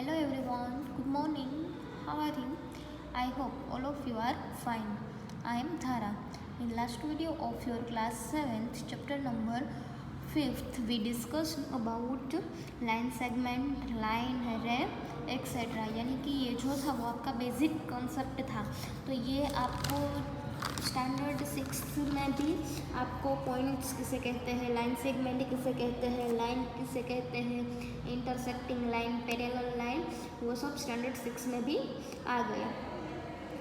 Hello everyone, good morning. How are you? I hope all of you are fine. I am Dhara. In last video of your class 7th chapter number 5th we discussed about line segment, line ray etc. यानी कि ये जो था वो आपका basic concept था। तो ये आपको स्टैंडर्ड 6 में भी आपको पॉइंट्स किसे कहते हैं, लाइन सेगमेंट किसे कहते हैं, लाइन किसे कहते हैं, इंटरसेक्टिंग लाइन, पैरेलल लाइन, वो सब स्टैंडर्ड 6 में भी आ गया।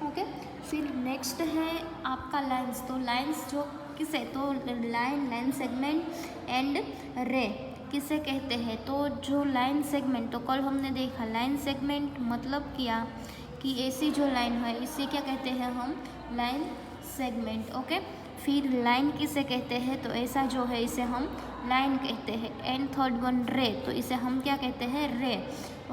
ओके, फिर नेक्स्ट है आपका लाइंस। तो लाइंस जो किसे, तो लाइन सेगमेंट एंड रे किसे कहते हैं। तो जो लाइन सेगमेंट, तो कल हमने देखा लाइन सेगमेंट मतलब क्या कि ऐसी जो लाइन है इसे क्या कहते हैं हम, लाइन सेगमेंट। ओके, फिर लाइन किसे कहते हैं, तो ऐसा जो है इसे हम लाइन कहते हैं। एंड थर्ड वन रे, तो इसे हम क्या कहते हैं, रे।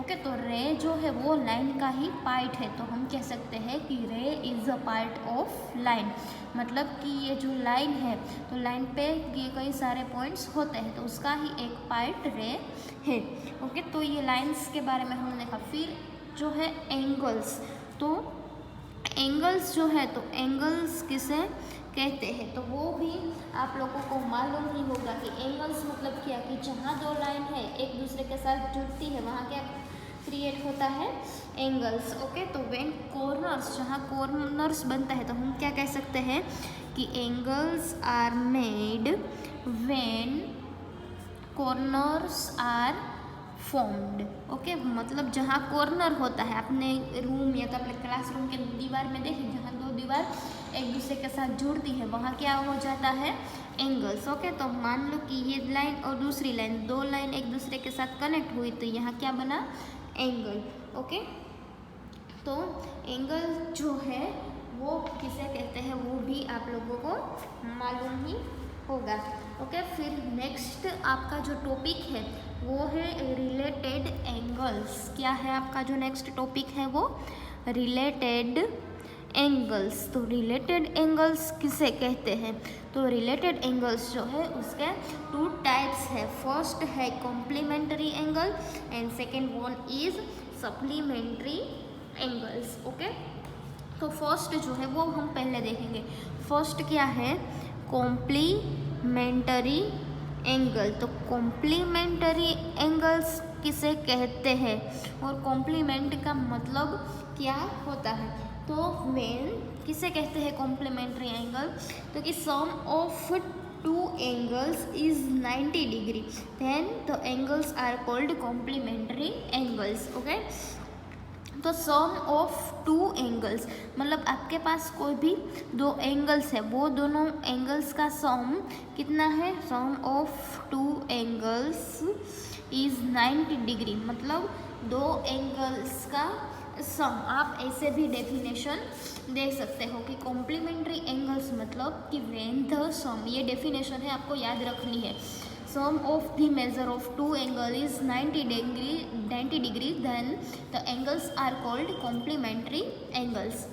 ओके, तो रे जो है वो लाइन का ही पार्ट है। तो हम कह सकते हैं कि रे is a part of line. मतलब कि ये जो लाइन है, तो लाइन पे ये कई सारे पॉइंट्स होते हैं, तो उसका ही एक पार्ट रे है। ओके, तो ये लाइन्स के बारे में हमने देखा। फिर जो है एंगल्स, तो एंगल्स जो है, तो एंगल्स किसे कहते हैं, तो वो भी आप लोगों को मालूम ही होगा कि एंगल्स मतलब क्या, कि जहाँ दो लाइन है एक दूसरे के साथ जुड़ती है वहाँ क्या क्रिएट होता है, एंगल्स। ओके, तो व्हेन कॉर्नर्स, जहाँ कॉर्नर्स बनता है, तो हम क्या कह सकते हैं कि angles are made when corners are formed. Okay, मतलब जहाँ कॉर्नर होता है, अपने रूम या तो अपने क्लासरूम के दीवार में देखिए, जहाँ दो दीवार एक दूसरे के साथ जुड़ती है वहाँ क्या हो जाता है, एंगल्स। ओके, तो मान लो कि ये लाइन और दूसरी लाइन, दो लाइन एक दूसरे के साथ कनेक्ट हुई, तो यहाँ क्या बना, एंगल। ओके, तो एंगल जो है वो किसे कहते हैं वो भी आप लोगों को मालूम ही होगा। ओके, फिर नेक्स्ट आपका जो टॉपिक है वो है रिलेटेड एंगल्स। क्या है आपका जो नेक्स्ट टॉपिक है, वो रिलेटेड एंगल्स। तो रिलेटेड एंगल्स किसे कहते हैं, तो रिलेटेड एंगल्स जो है उसके टू टाइप्स है। फर्स्ट है complementary angle and second one is supplementary angles. Okay, तो फर्स्ट जो है वो हम पहले देखेंगे। फर्स्ट क्या है, कॉम्प्लीमेंटरी एंगल। तो कॉम्प्लीमेंटरी एंगल्स किसे कहते हैं और कॉम्प्लीमेंट का मतलब क्या होता है, तो व्हेन किसे कहते हैं कॉम्प्लीमेंट्री एंगल, तो कि sum of two angles is 90 degree then the angles are called complementary angles. Okay, तो सम ऑफ टू एंगल्स मतलब आपके पास कोई भी दो एंगल्स है, वो दोनों एंगल्स का सम कितना है, sum of two angles is 90 degree, मतलब दो एंगल्स का सम। आप ऐसे भी डेफिनेशन दे सकते हो कि कॉम्प्लीमेंट्री एंगल्स मतलब कि व्हेन द सम, ये डेफिनेशन है आपको याद रखनी है, sum of the measure of two angle is 90 degree then the angles are called complementary angles।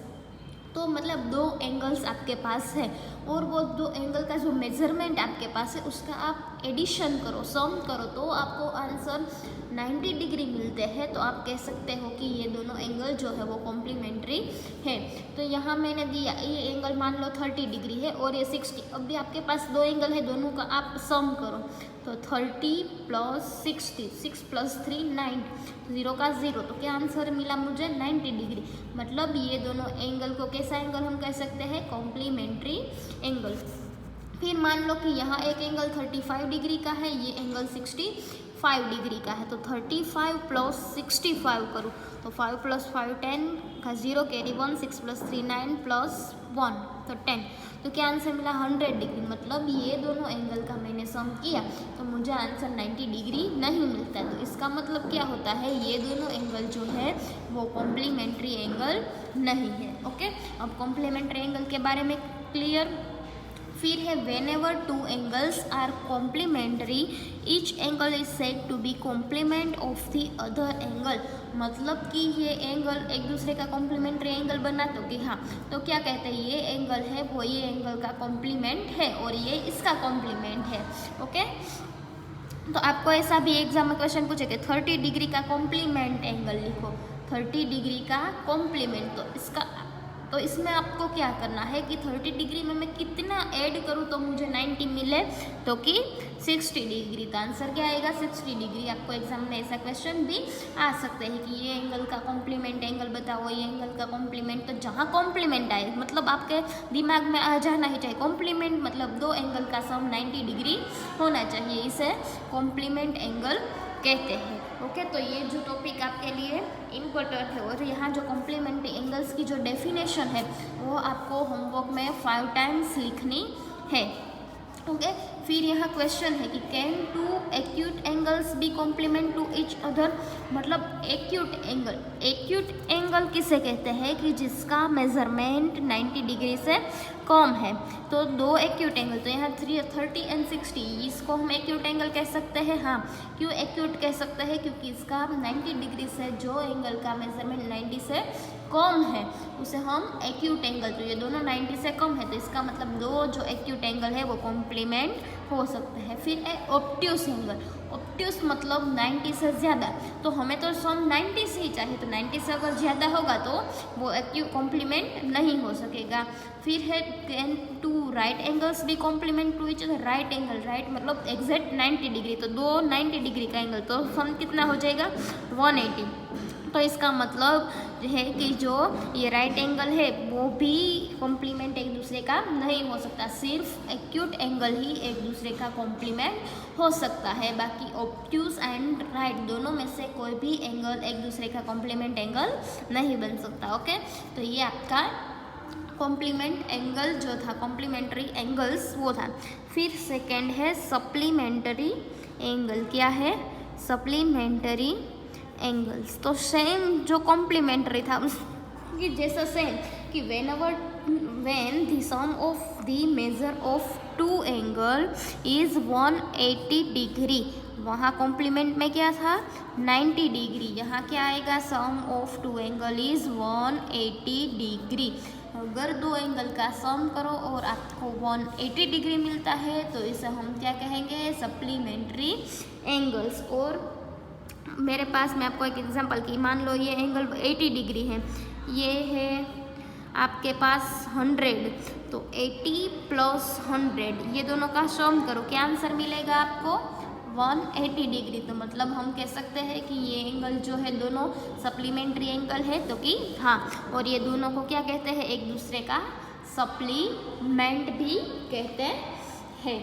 तो मतलब दो एंगल्स आपके पास है और वो दो एंगल का जो मेजरमेंट आपके पास है उसका आप एडिशन करो, सम करो, तो आपको आंसर 90 डिग्री मिलते हैं। तो आप कह सकते हो कि ये दोनों एंगल जो है वो कॉम्प्लीमेंट्री है। तो यहाँ मैंने दिया ये एंगल मान लो 30 डिग्री है और ये 60। अब भी आपके पास दो एंगल है, दोनों का आप सम करो, तो 30 प्लस 60, 6 प्लस 3 9, 0 का 0, तो क्या आंसर मिला मुझे, 90 डिग्री। मतलब ये दोनों एंगल को कैसा एंगल हम कह सकते हैं, कॉम्प्लीमेंट्री एंगल। फिर मान लो कि यहाँ एक एंगल 35 डिग्री का है, ये एंगल 65 डिग्री का है, तो 35 प्लस 65 करूँ तो 5 प्लस 5 10 का 0 कैरी 1, 6 प्लस 3 9 प्लस 1 तो 10, तो क्या आंसर मिला 100 डिग्री। मतलब ये दोनों एंगल का मैंने सम किया तो मुझे आंसर 90 डिग्री नहीं मिलता है। तो इसका मतलब क्या होता है, ये दोनों एंगल जो है वो कॉम्प्लीमेंट्री एंगल नहीं है। ओके, अब कॉम्प्लीमेंट्री एंगल के बारे में क्लियर। फिर है whenever two angles are complementary each angle is said to be complement of the other angle. मतलब कि ये एंगल एक दूसरे का कॉम्प्लीमेंट्री एंगल बना, तो कि हाँ, तो क्या कहते हैं ये एंगल है वो ये एंगल का कॉम्प्लीमेंट है और ये इसका कॉम्प्लीमेंट है। ओके, तो आपको ऐसा भी एग्जाम में क्वेश्चन पूछे कि 30 डिग्री का कॉम्प्लीमेंट एंगल लिखो, 30 डिग्री का कॉम्प्लीमेंट, तो इसमें आपको क्या करना है कि 30 डिग्री में मैं कितना ऐड करूँ तो मुझे 90 मिले, तो कि 60 डिग्री। तो आंसर क्या आएगा 60 डिग्री। आपको एग्जाम में ऐसा क्वेश्चन भी आ सकते हैं कि ये एंगल का कॉम्प्लीमेंट एंगल बताओ, ये एंगल का कॉम्प्लीमेंट। तो जहाँ कॉम्प्लीमेंट आए मतलब आपके दिमाग में आ जाना ही चाहिए, कॉम्प्लीमेंट मतलब दो एंगल का सम 90 डिग्री होना चाहिए, इसे कॉम्प्लीमेंट एंगल कहते हैं। ओके, तो ये जो टॉपिक आपके लिए इम्पोर्टेंट है, और यहाँ जो कॉम्प्लीमेंट्री एंगल्स की जो डेफिनेशन है वो आपको होमवर्क में 5 टाइम्स लिखनी है। ओके, फिर यहाँ क्वेश्चन है कि can two acute angles be complement to each other, मतलब एक्यूट एंगल किसे कहते हैं कि जिसका मेजरमेंट 90 डिग्री से कम है। तो दो एक्यूट एंगल, तो यहाँ 30 एंड 60, इसको हम एक्यूट एंगल कह सकते हैं। हाँ, क्यों एक्यूट कह सकते हैं, क्योंकि इसका 90 डिग्री से जो एंगल का मेजरमेंट 90 से कम है उसे हम एक्यूट एंगल, तो ये दोनों 90 से कम है तो इसका मतलब दो जो एक्यूट एंगल है वो कॉम्प्लीमेंट हो सकते हैं। फिर है ऑब्ट्यूस एंगल, ऑब्ट्यूस मतलब 90 से ज़्यादा, तो हमें तो सम 90 से ही चाहिए, तो 90 से अगर ज़्यादा होगा तो वो एक्यूट कॉम्प्लीमेंट नहीं हो सकेगा। फिर है कैन टू राइट एंगल्स भी complement to each other, right angle, right मतलब एग्जैक्ट 90 डिग्री, तो दो 90 डिग्री का एंगल, तो सम कितना हो जाएगा 180। तो इसका मतलब है कि जो ये राइट एंगल है वो भी कॉम्प्लीमेंट एक दूसरे का नहीं हो सकता, सिर्फ एक्यूट एंगल ही एक दूसरे का कॉम्प्लीमेंट हो सकता है, बाकी ऑब्ट्यूस एंड राइट दोनों में से कोई भी एंगल एक दूसरे का कॉम्प्लीमेंट एंगल नहीं बन सकता। ओके, तो ये आपका कॉम्प्लीमेंट एंगल जो था, कॉम्प्लीमेंट्री एंगल्स वो था। फिर सेकेंड है सप्लीमेंट्री एंगल। क्या है सप्लीमेंट्री एंगल्स, तो सेम जो कॉम्प्लीमेंट्री था उसकी जैसा सेम कि when the sum of the measure of two angle is 180 degree, वहाँ कॉम्प्लीमेंट में क्या था 90 डिग्री, यहाँ क्या आएगा sum of two angle is 180 degree. अगर दो एंगल का सम करो और आपको 180 डिग्री मिलता है तो इसे हम क्या कहेंगे सप्लीमेंट्री एंगल्स। और मेरे पास मैं आपको एक एग्जांपल की, मान लो ये एंगल 80 डिग्री है, ये है आपके पास 100, तो 80 प्लस 100 ये दोनों का सम करो, क्या आंसर मिलेगा आपको 180 डिग्री। तो मतलब हम कह सकते हैं कि ये एंगल जो है दोनों सप्लीमेंट्री एंगल है, तो कि हाँ, और ये दोनों को क्या कहते हैं एक दूसरे का सप्लीमेंट भी कहते हैं।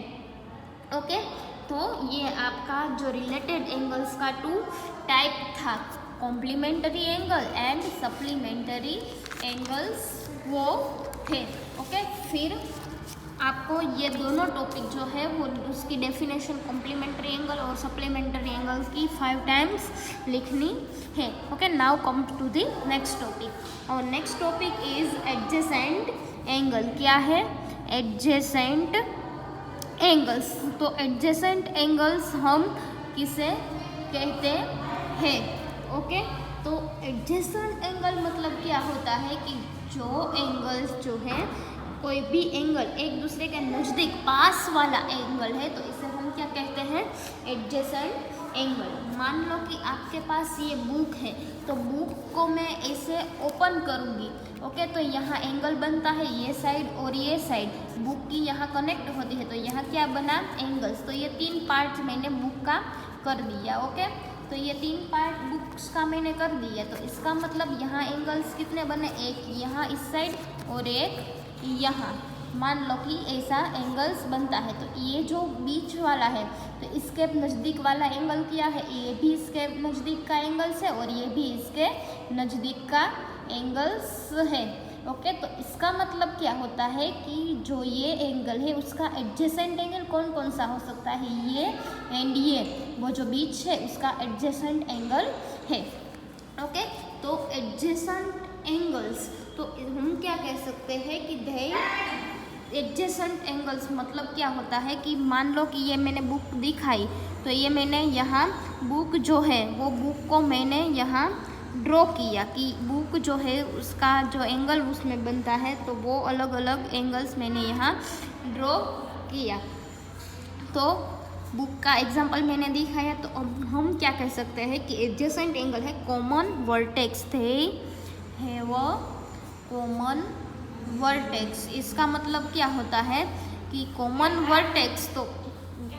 ओके, तो ये आपका जो रिलेटेड एंगल्स का 2 टाइप था, complementary angle and supplementary angles वो थे। ओके, फिर आपको ये दोनों टॉपिक जो है वो उसकी डेफिनेशन कॉम्प्लीमेंट्री एंगल और सप्लीमेंट्री एंगल्स की 5 टाइम्स लिखनी है। Okay, now come to the next topic, और next topic is adjacent angle. क्या है एडजेसेंट एंगल्स, तो एडजेसेंट एंगल्स हम किसे कहते हैं। ओके, तो एडजेसेंट एंगल मतलब क्या होता है कि जो एंगल्स जो है कोई भी एंगल एक दूसरे के नज़दीक पास वाला एंगल है तो इसे हम क्या कहते हैं एडजेसेंट एंगल। मान लो कि आपके पास ये बुक है, तो बुक को मैं ऐसे ओपन करूँगी, ओके, तो यहाँ एंगल बनता है ये साइड और ये साइड, बुक की यहाँ कनेक्ट होती है, तो यहाँ क्या बना एंगल्स। तो ये 3 पार्ट मैंने बुक का कर दिया। ओके, तो ये 3 पार्ट बुक्स का मैंने कर दिया, तो इसका मतलब यहाँ एंगल्स कितने बने, एक यहाँ इस साइड और एक यहाँ, मान लो कि ऐसा एंगल्स बनता है। तो ये जो बीच वाला है तो इसके नज़दीक वाला एंगल क्या है, ये भी इसके नज़दीक का एंगल्स है और ये भी इसके नज़दीक का एंगल्स है। ओके, तो इसका मतलब क्या होता है कि जो ये एंगल है उसका एडजेसेंट एंगल कौन कौन सा हो सकता है, ये एंड ये, वो जो बीच है उसका एडजेसेंट एंगल है। ओके, तो एडजेसेंट एंगल्स तो हम क्या कह सकते हैं कि दे एडजेसेंट एंगल्स मतलब क्या होता है कि मान लो कि ये मैंने बुक दिखाई, तो ये मैंने यहाँ बुक जो है वो बुक को मैंने यहाँ ड्रॉ किया कि बुक जो है उसका जो एंगल उसमें बनता है, तो वो अलग अलग एंगल्स मैंने यहाँ ड्रॉ किया। तो बुक का एग्जाम्पल मैंने दिखाया। तो अब हम क्या कह सकते हैं कि एडजेसेंट एंगल है common vertex, they have a common vertex. इसका मतलब क्या होता है कि कॉमन वर्टेक्स, तो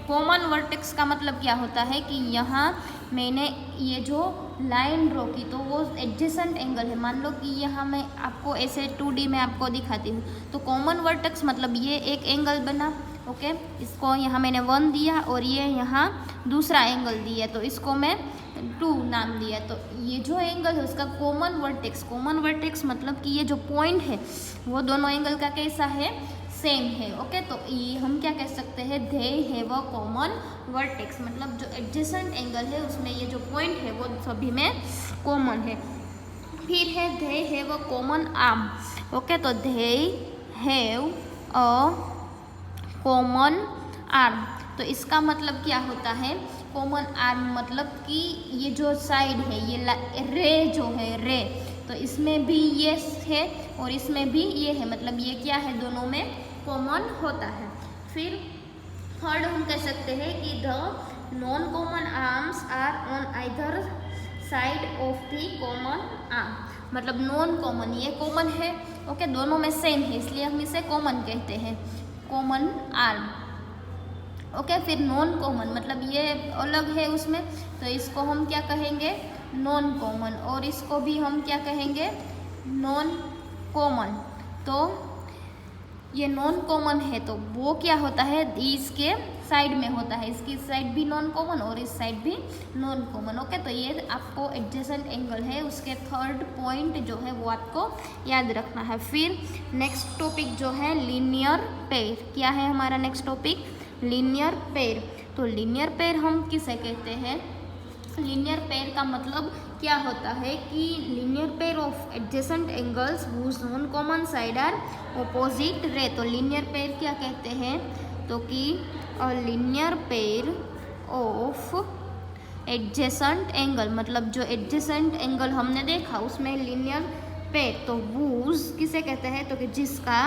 कॉमन वर्टेक्स का मतलब क्या होता है कि यहाँ मैंने ये जो लाइन ड्रॉ की तो वो एडजेसेंट एंगल है। मान लो कि यहाँ मैं आपको ऐसे 2D में आपको दिखाती हूँ, तो कॉमन वर्टेक्स मतलब ये एक एंगल बना, ओके, इसको यहाँ मैंने 1 दिया और ये यहाँ दूसरा एंगल दिया, तो इसको मैं 2 नाम दिया। तो ये जो एंगल है उसका कॉमन वर्टेक्स मतलब कि ये जो पॉइंट है वो दोनों एंगल का कैसा है, सेम है, ओके। तो ये हम क्या कह सकते हैं, दे हैव अ कॉमन वर्टेक्स, मतलब जो एडजेसेंट एंगल है उसमें ये जो पॉइंट है वो सभी में कॉमन है। फिर है they have a common arm, okay, तो they have a common arm, तो इसका मतलब क्या होता है, कॉमन आर्म मतलब कि ये जो साइड है ये रे जो है रे, तो इसमें भी ये है और इसमें भी ये है, मतलब ये क्या है, दोनों में कॉमन होता है। फिर थर्ड हम कह सकते हैं कि the non common arms are on either side of the common arm, मतलब नॉन कॉमन, ये कॉमन है, ओके, दोनों में सेम है इसलिए हम इसे कॉमन कहते हैं, कॉमन आर्म, ओके। फिर नॉन कॉमन मतलब ये अलग है उसमें, तो इसको हम क्या कहेंगे, नॉन कॉमन, और इसको भी हम क्या कहेंगे, नॉन कॉमन। तो ये नॉन कॉमन है तो वो क्या होता है, इसके साइड में होता है, इसकी साइड भी नॉन कॉमन और इस साइड भी नॉन कॉमन, ओके। तो ये आपको एडजेसेंट एंगल है उसके थर्ड पॉइंट जो है वो आपको याद रखना है। फिर नेक्स्ट टॉपिक जो है लीनियर पेयर, क्या है हमारा नेक्स्ट टॉपिक, लीनियर पेयर। तो लीनियर पेयर हम किसे कहते हैं, लीनियर पेयर का मतलब क्या होता है कि linear pair of adjacent angles whose non common side are opposite ray. तो लीनियर पेयर क्या कहते हैं, तो कि a linear pair of adjacent angle, मतलब जो एडजेसेंट एंगल हमने देखा उसमें लीनियर पेयर, तो वूज किसे कहते हैं, तो कि जिसका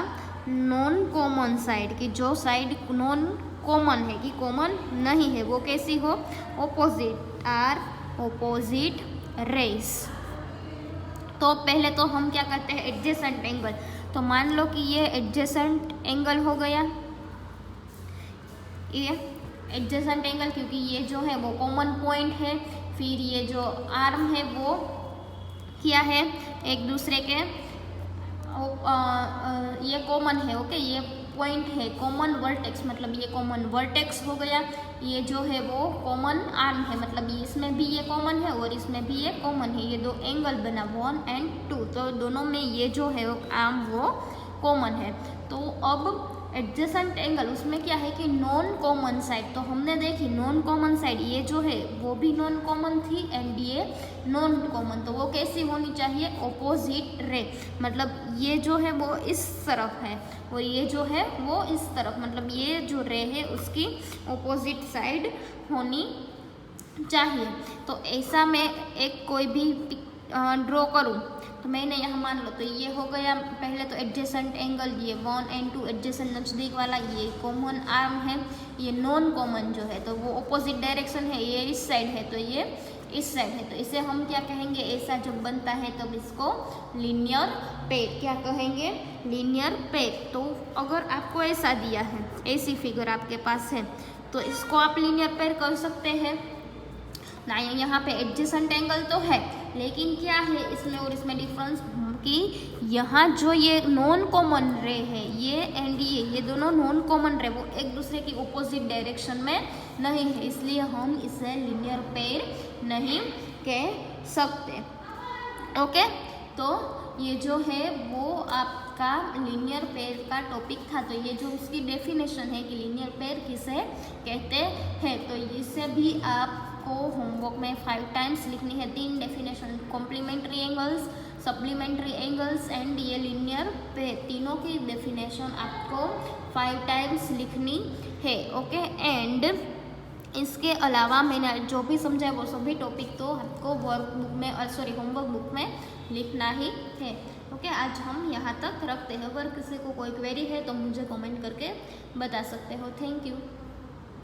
नॉन कॉमन साइड की जो साइड नॉन कॉमन है कि कॉमन नहीं है वो कैसी हो, ऑपोजिट आर ऑपोजिट रेस। तो पहले तो हम क्या करते हैं, एडजेसेंट एंगल, तो मान लो कि ये एडजेसेंट एंगल हो गया, ये एडजेसेंट एंगल क्योंकि ये जो है वो कॉमन पॉइंट है। फिर ये जो आर्म है वो क्या है, एक दूसरे के ये कॉमन है, ओके, ये पॉइंट है कॉमन वर्टेक्स, मतलब ये कॉमन वर्टेक्स हो गया। ये जो है वो कॉमन आर्म है, मतलब इसमें भी ये कॉमन है और इसमें भी ये कॉमन है, ये दो एंगल बना 1 और 2, तो दोनों में ये जो है वो आर्म वो कॉमन है। तो अब एडजेसेंट एंगल उसमें क्या है कि नॉन कॉमन साइड, तो हमने देखी नॉन कॉमन साइड ये जो है वो भी नॉन कॉमन थी एंड ये नॉन कॉमन, तो वो कैसी होनी चाहिए, ऑपोजिट रे, मतलब ये जो है वो इस तरफ है और ये जो है वो इस तरफ, मतलब ये जो रे है उसकी ऑपोजिट साइड होनी चाहिए। तो ऐसा मैं एक कोई भी ड्रॉ करूँ, तो मैंने यहाँ मान लो तो ये हो गया पहले तो एडजेसेंट एंगल, ये 1 और 2 एडजेसेंट नज़दीक वाला, ये कॉमन आर्म है, ये नॉन कॉमन जो है तो वो ऑपोजिट डायरेक्शन है, ये इस साइड है तो ये इस साइड है, तो इसे हम क्या कहेंगे, ऐसा जब बनता है तब इसको लीनियर पेयर क्या कहेंगे, लीनियर पेयर। तो अगर आपको ऐसा दिया है, ऐसी फिगर आपके पास है, तो इसको आप लीनियर पेयर कर सकते हैं ना। यहाँ पे एडजेसेंट एंगल तो है लेकिन क्या है इसमें और इसमें डिफरेंस कि यहाँ जो ये नॉन कॉमन रे है ये एंड ये दोनों नॉन कॉमन रे वो एक दूसरे की ऑपोजिट डायरेक्शन में नहीं है, इसलिए हम इसे लीनियर पेयर नहीं कह सकते, ओके। तो ये जो है वो आपका लीनियर पेयर का टॉपिक था। तो ये जो उसकी डेफिनेशन है कि लीनियर पेयर किसे कहते हैं, तो इसे भी आपको होमवर्क में 5 टाइम्स लिखनी है, 3 definition, complementary angles, supplementary angles and ये लीनियर पेयर, तीनों की डेफिनेशन आपको 5 टाइम्स लिखनी है, ओके। एंड इसके अलावा मैंने जो भी समझा वो सभी टॉपिक तो आपको वर्कबुक में होमवर्क बुक में लिखना ही है, ओके। आज हम यहाँ तक रखते हैं, अगर किसी को कोई क्वेरी है तो मुझे कमेंट करके बता सकते हो। Thank you.